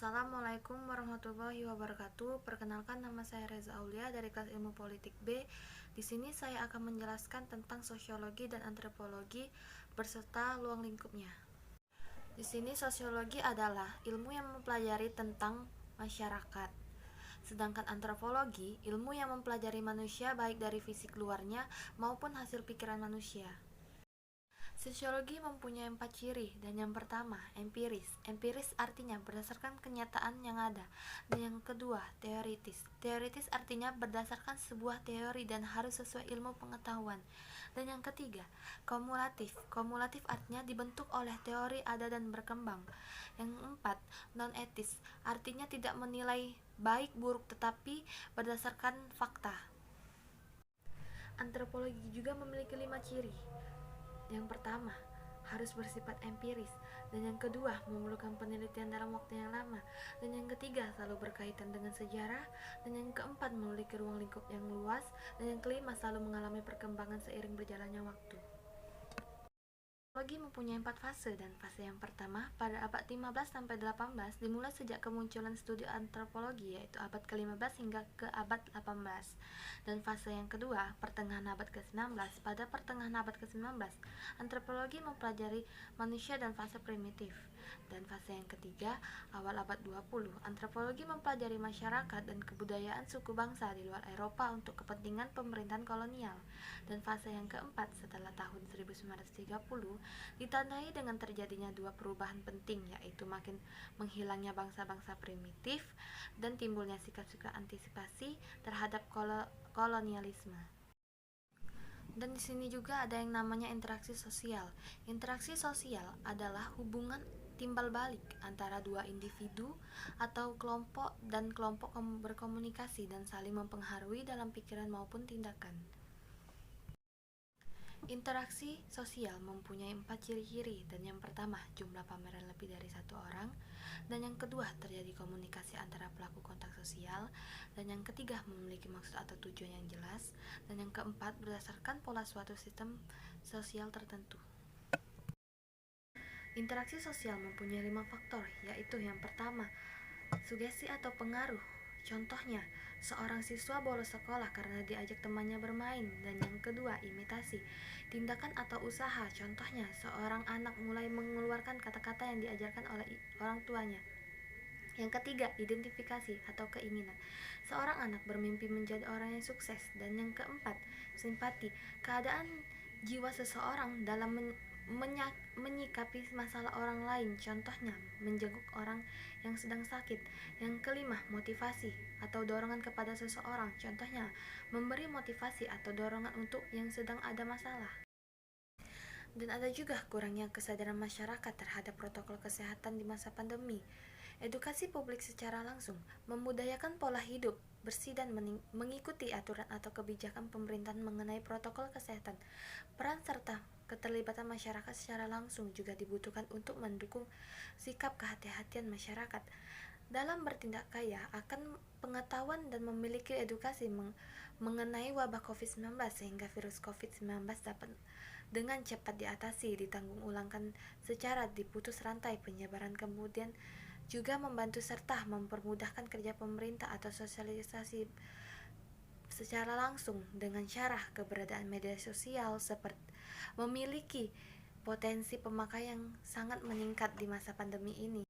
Assalamualaikum warahmatullahi wabarakatuh. Perkenalkan, nama saya Reza Aulia dari kelas Ilmu Politik B. Di sini saya akan menjelaskan tentang sosiologi dan antropologi berserta luang lingkupnya. Di sini sosiologi adalah ilmu yang mempelajari tentang masyarakat. Sedangkan antropologi, ilmu yang mempelajari manusia baik dari fisik luarnya maupun hasil pikiran manusia. Sosiologi mempunyai 4 ciri, dan yang pertama, empiris. Empiris artinya berdasarkan kenyataan yang ada. Dan yang kedua, teoritis. Teoritis artinya berdasarkan sebuah teori dan harus sesuai ilmu pengetahuan. Dan yang ketiga, kumulatif. Kumulatif artinya dibentuk oleh teori ada dan berkembang. Yang keempat, non-etis. Artinya tidak menilai baik buruk tetapi berdasarkan fakta. Antropologi juga memiliki 5 ciri. Yang pertama, harus bersifat empiris, dan yang kedua, memerlukan penelitian dalam waktu yang lama, dan yang ketiga, selalu berkaitan dengan sejarah, dan yang keempat, memiliki ruang lingkup yang luas, dan yang kelima, selalu mengalami perkembangan seiring berjalannya waktu. Antropologi mempunyai 4 fase, dan fase yang pertama pada abad 15 sampai 18 dimulai sejak kemunculan studi antropologi, yaitu abad ke-15 hingga ke abad 18. Dan fase yang kedua, pertengahan abad ke-19. Pada pertengahan abad ke-19, antropologi mempelajari manusia dan fase primitif. Dan fase yang ketiga, awal abad 20, antropologi mempelajari masyarakat dan kebudayaan suku bangsa di luar Eropa untuk kepentingan pemerintahan kolonial. Dan fase yang keempat, setelah tahun 1930, ditandai dengan terjadinya dua perubahan penting, yaitu makin menghilangnya bangsa-bangsa primitif dan timbulnya sikap-sikap antisipasi terhadap kolonialisme. Dan di sini juga ada yang namanya interaksi sosial. Interaksi sosial adalah hubungan timbal balik antara dua individu atau kelompok dan kelompok berkomunikasi dan saling mempengaruhi dalam pikiran maupun tindakan. Interaksi sosial mempunyai 4 ciri-ciri, dan yang pertama, jumlah pameran lebih dari 1 orang, dan yang kedua, terjadi komunikasi antara pelaku kontak sosial, dan yang ketiga, memiliki maksud atau tujuan yang jelas, dan yang keempat, berdasarkan pola suatu sistem sosial tertentu. Interaksi sosial mempunyai 5 faktor, yaitu yang pertama, sugesti atau pengaruh. Contohnya, seorang siswa bolos sekolah karena diajak temannya bermain. Dan yang kedua, imitasi. Tindakan atau usaha. Contohnya, seorang anak mulai mengeluarkan kata-kata yang diajarkan oleh orang tuanya. Yang ketiga, identifikasi atau keinginan. Seorang anak bermimpi menjadi orang yang sukses. Dan yang keempat, simpati. Keadaan jiwa seseorang dalam menyikapi masalah orang lain, contohnya menjenguk orang yang sedang sakit. Yang kelima, motivasi atau dorongan kepada seseorang, contohnya memberi motivasi atau dorongan untuk yang sedang ada masalah. Dan ada juga kurangnya kesadaran masyarakat terhadap protokol kesehatan di masa pandemi. Edukasi publik secara langsung membudayakan pola hidup bersih dan mengikuti aturan atau kebijakan pemerintahan mengenai protokol kesehatan. Peran serta keterlibatan masyarakat secara langsung juga dibutuhkan untuk mendukung sikap kehati-hatian masyarakat dalam bertindak kaya akan pengetahuan dan memiliki edukasi mengenai wabah COVID-19 sehingga virus COVID-19 dapat dengan cepat diatasi, ditanggung ulangkan secara diputus rantai penyebaran, kemudian juga membantu serta mempermudahkan kerja pemerintah atau sosialisasi secara langsung dengan cara keberadaan media sosial seperti memiliki potensi pemakaian yang sangat meningkat di masa pandemi ini.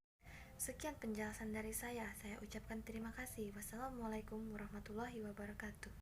Sekian penjelasan dari saya ucapkan terima kasih. Wassalamualaikum warahmatullahi wabarakatuh.